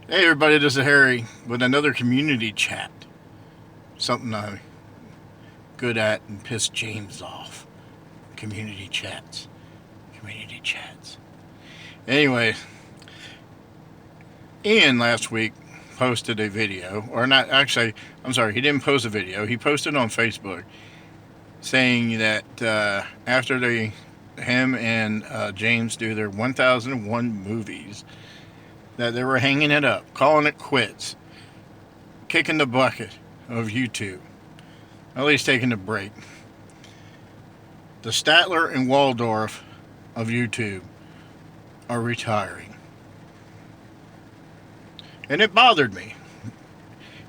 Hey everybody, this is Harry with another community chat. Something I'm good at and piss James off. Community chats. Community chats. Anyway, Ian last week posted a video, or not actually, I'm sorry, he didn't post a video. He posted on Facebook saying that after him and James do their 1001 movies, that they were hanging it up, calling it quits, kicking the bucket of YouTube. At least taking a break. The Statler and Waldorf of YouTube are retiring. And it bothered me.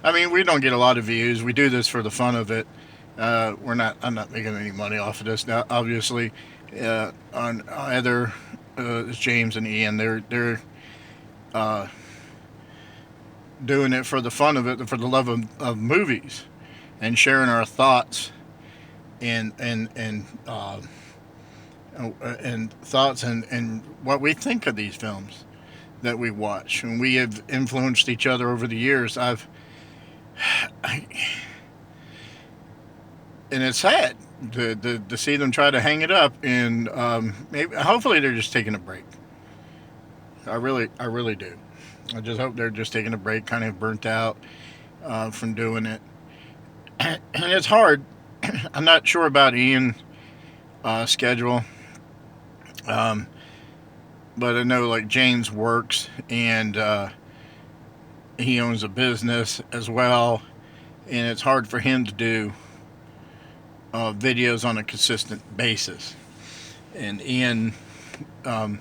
I mean, we don't get a lot of views. We do this for the fun of it. I'm not making any money off of this now. Obviously, on either James and Ian, they're uh, doing it for the fun of it, for the love of movies, and sharing our thoughts and thoughts and what we think of these films that we watch. And we have influenced each other over the years. I, and it's sad to see them try to hang it up. And maybe, hopefully, they're just taking a break. I really do. I just hope they're just taking a break, kind of burnt out from doing it. And it's hard. I'm not sure about Ian's schedule. Um, but I know like James works and he owns a business as well, and it's hard for him to do videos on a consistent basis. And Ian um,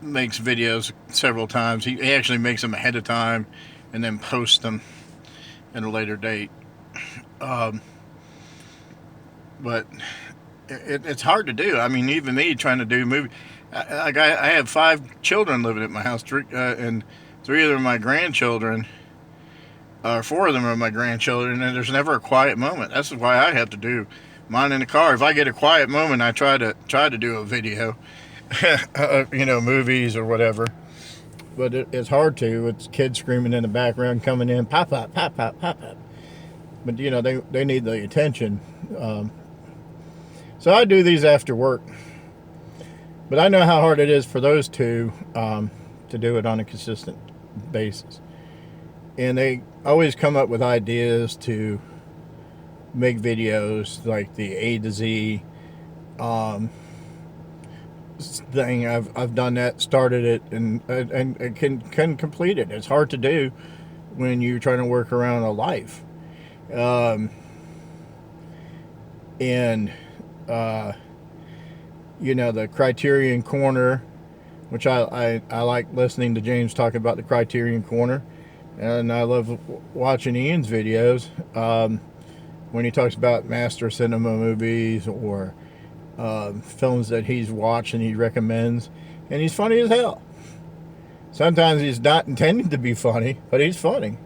makes videos several times. He actually makes them ahead of time and then posts them at a later date. Um, but it's hard to do. I mean, even me trying to do movie. I have 5 children living at my house, and 3 of them are my grandchildren. 4 of them are my grandchildren, and there's never a quiet moment. That's why I have to do mine in the car. If I get a quiet moment, I try to do a video, movies or whatever. But it's hard to. It's kids screaming in the background, coming in, pop pop pop pop pop pop. But they need the attention. So I do these after work. But I know how hard it is for those two to do it on a consistent basis. And they always come up with ideas to make videos like the A to Z thing. I've done that, started it, and can complete it. It's hard to do when you're trying to work around a life. And the Criterion Corner, which I like listening to James talk about the Criterion Corner, and I love watching Ian's videos when he talks about master cinema movies or films that he's watched and he recommends, and he's funny as hell. Sometimes he's not intending to be funny, but he's funny,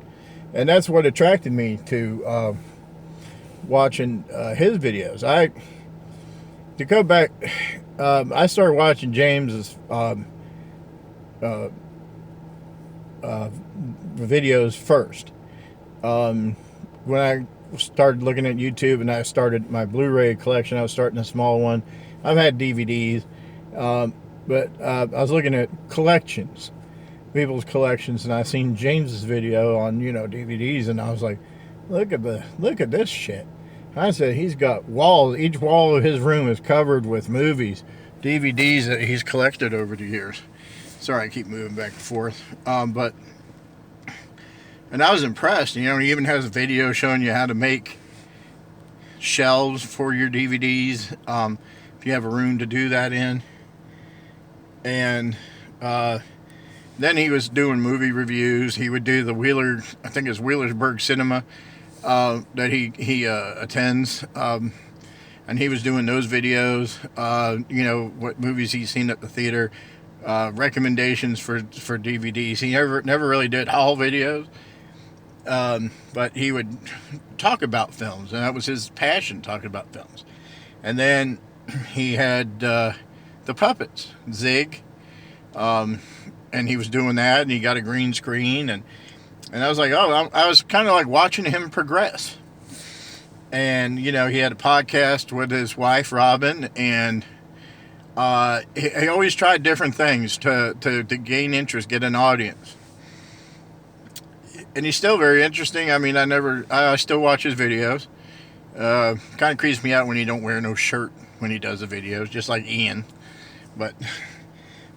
and that's what attracted me to watching his videos. To go back, I started watching James's videos first. When I started looking at YouTube and I started my Blu-ray collection, I was starting a small one. I've had DVDs, but I was looking at collections, people's collections, and I seen James's video on DVDs, and I was like, look at this shit. I said, he's got walls. Each wall of his room is covered with movies, DVDs that he's collected over the years. Sorry, I keep moving back and forth. And I was impressed. He even has a video showing you how to make shelves for your DVDs, if you have a room to do that in. And then he was doing movie reviews. He would do the I think it's Wheelersburg Cinema, that he attends, and he was doing those videos. What movies he's seen at the theater, recommendations for DVDs. He never really did haul videos, but he would talk about films, and that was his passion, talking about films. And then he had the puppets, Zig, and he was doing that, and he got a green screen, and I was like, oh, I was kind of like watching him progress. And he had a podcast with his wife Robin, and he always tried different things to gain interest, get an audience. And he's still very interesting. I mean, I still watch his videos. Kind of creeps me out when he don't wear no shirt when he does the videos, just like Ian. But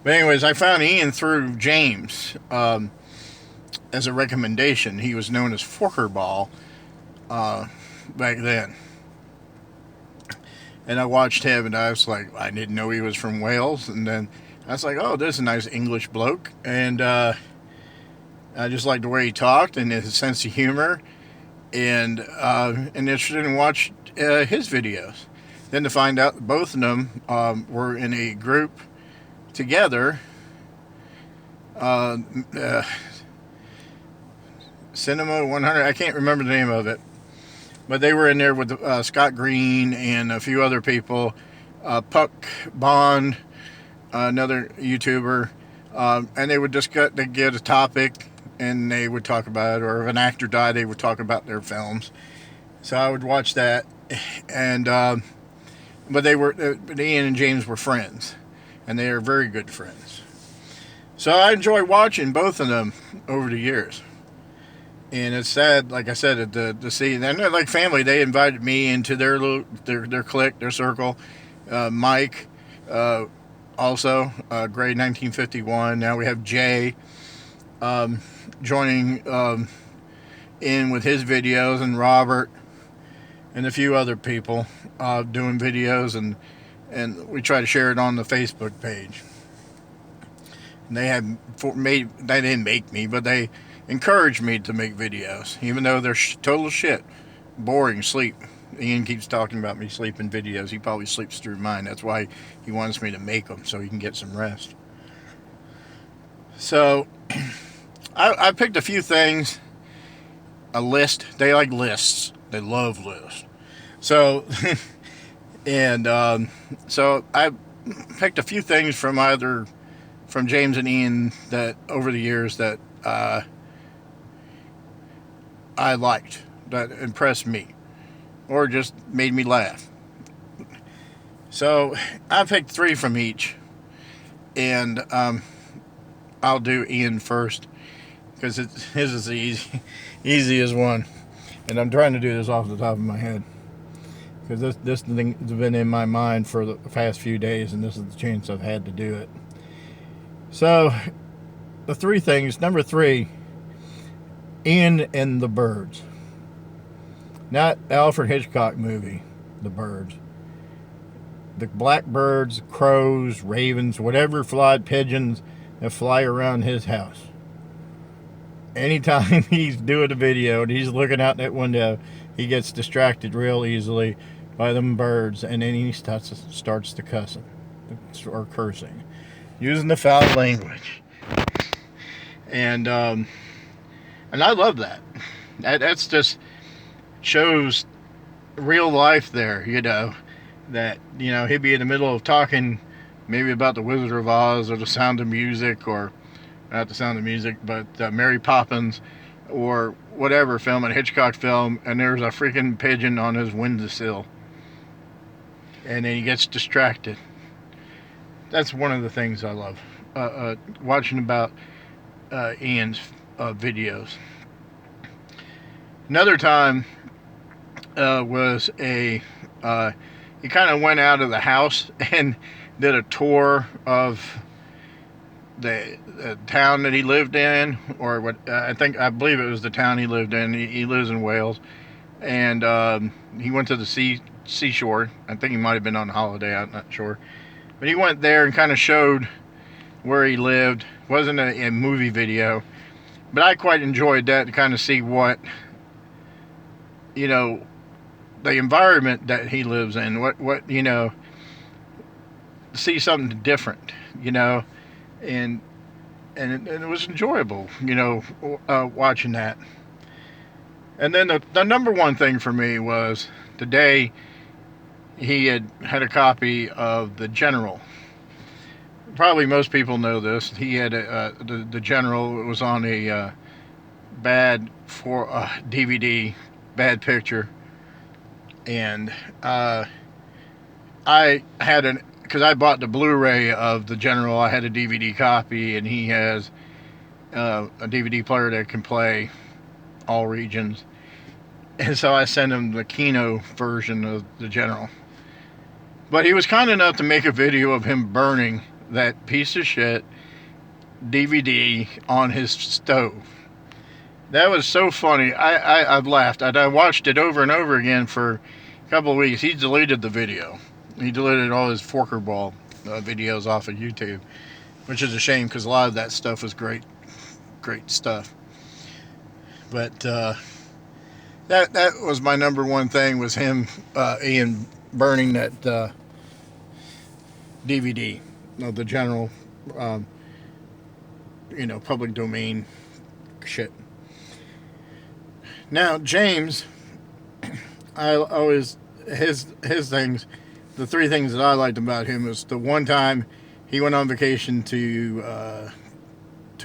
anyways, I found Ian through James as a recommendation. He was known as Forkerball back then. And I watched him, and I was like, I didn't know he was from Wales. And then I was like, oh, this is a nice English bloke. And I just liked the way he talked and his sense of humor. And interested in watch his videos. Then to find out both of them were in a group together. Cinema 100, I can't remember the name of it. But they were in there with Scott Green and a few other people. Puck Bond, another YouTuber. And they would discuss, they'd get a topic and they would talk about it. Or if an actor died, they would talk about their films. So I would watch that. And but Ian and James were friends. And they are very good friends. So I enjoy watching both of them over the years. And it's sad, like I said, to see. And they're like family. They invited me into their clique, their circle. Mike, also, grade 1951. Now we have Jay joining in with his videos, and Robert, and a few other people doing videos, and we try to share it on the Facebook page. And they didn't make me, but they encouraged me to make videos, even though they're total shit, boring, sleep. Ian keeps talking about me sleeping videos. He probably sleeps through mine. That's why he wants me to make them, so he can get some rest. So I picked a few things, a list. They like lists. They love lists. So so I picked a few things from James and Ian that over the years that I liked, that impressed me, or just made me laugh. So I picked 3 from each, and I'll do Ian first because his is the easiest one, and I'm trying to do this off the top of my head because this thing has been in my mind for the past few days, and this is the chance I've had to do it. So the 3 things. Number 3. Ian and the Birds. Not Alfred Hitchcock movie, The Birds. The blackbirds, crows, ravens, whatever flied pigeons that fly around his house. Anytime he's doing a video and he's looking out that window, he gets distracted real easily by them birds, and then he starts to cussing or cursing, using the foul language. And I love that. That's just shows real life there, that, he'd be in the middle of talking maybe about the Wizard of Oz or the Sound of Music, or not the Sound of Music, but Mary Poppins, or whatever film, a Hitchcock film, and there's a freaking pigeon on his windowsill. And then he gets distracted. That's one of the things I love. Watching about Ian's videos. Another time was he kind of went out of the house and did a tour of the town that he lived in, or what I believe it was the town he lived in. He lives in Wales, and he went to the seashore. I think he might have been on holiday. I'm not sure, but he went there and kind of showed where he lived. It wasn't a movie video, but I quite enjoyed that, to kind of see what, the environment that he lives in, what see something different, and it was enjoyable, watching that. And then the number one thing for me was today he had a copy of The General, probably most people know this. He had the general was on a bad for DVD, bad picture, and I had an because I bought the Blu-ray of the general. I had a DVD copy, and he has a DVD player that can play all regions. And so I sent him the Kino version of the general. But he was kind enough to make a video of him burning that piece of shit DVD on his stove. That was so funny. I've laughed. I watched it over and over again for a couple of weeks. He deleted the video. He deleted all his Forker Ball videos off of YouTube, which is a shame because a lot of that stuff was great stuff. But that was my number one thing, was him, Ian, burning that DVD of the general, public domain shit. Now James, I always his things. The three things that I liked about him was the one time he went on vacation to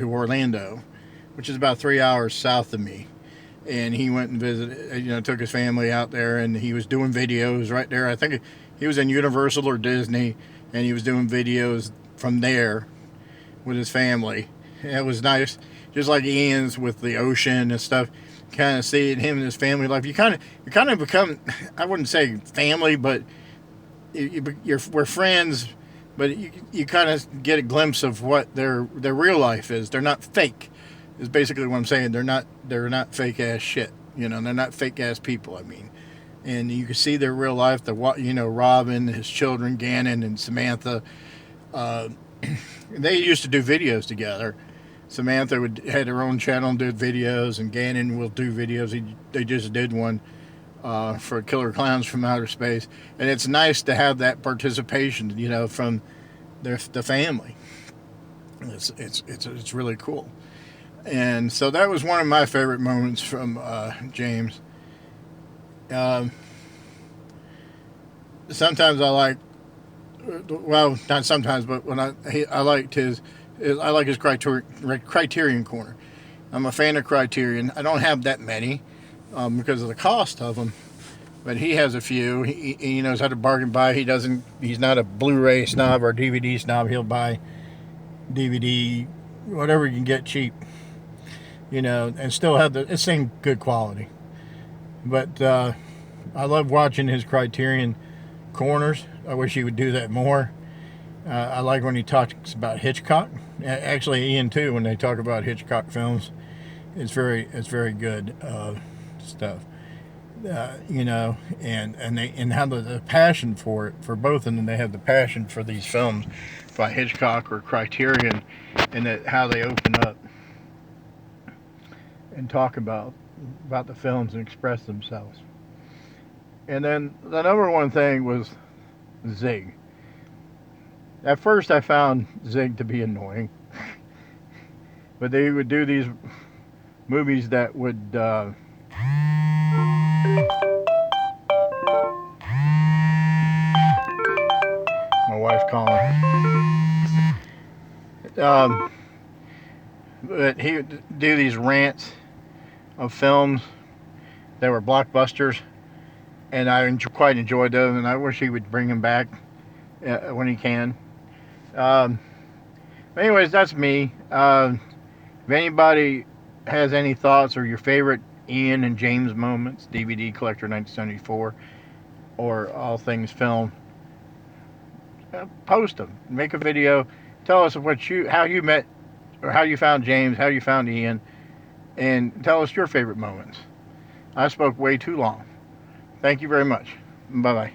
Orlando, which is about 3 hours south of me, and he went and visited. Took his family out there, and he was doing videos right there. I think he was in Universal or Disney, and he was doing videos from there with his family. And it was nice, just like Ian's with the ocean and stuff. Kind of seeing him and his family life. You kind of become, I wouldn't say family, but we're friends. But you kind of get a glimpse of what their real life is. They're not fake. Is basically what I'm saying. They're not fake ass shit. They're not fake ass people. I mean, and you can see their real life. Robin, his children, Gannon and Samantha. They used to do videos together. Samantha had her own channel and did videos, and Gannon will do videos. They just did one for Killer Clowns from Outer Space, and it's nice to have that participation, from the family. It's really cool, and so that was one of my favorite moments from James. Sometimes I like, well, not sometimes, but when I liked I like his Criterion Corner. I'm a fan of Criterion. I don't have that many because of the cost of them, but he has a few. He knows how to bargain buy. He's not a Blu-ray snob or DVD snob. He'll buy DVD, whatever you can get cheap, and still have the same good quality. But I love watching his Criterion Corners. I wish he would do that more. I like when he talks about Hitchcock. Actually, Ian too. When they talk about Hitchcock films, it's very good stuff. And how the passion for it, for both of them. They have the passion for these films by Hitchcock or Criterion, and how they open up and talk about the films and express themselves. And then the number one thing was Zig. At first I found Zig to be annoying, but they would do these movies that would my wife's calling. But he would do these rants of films that were blockbusters, and I quite enjoyed them, and I wish he would bring them back when he can. Anyways, that's me. If anybody has any thoughts or your favorite Ian and James moments, DVD Collector 1974, or all things film, post them. Make a video. Tell us how you met, or how you found James, how you found Ian, and tell us your favorite moments. I spoke way too long. Thank you very much. Bye-bye.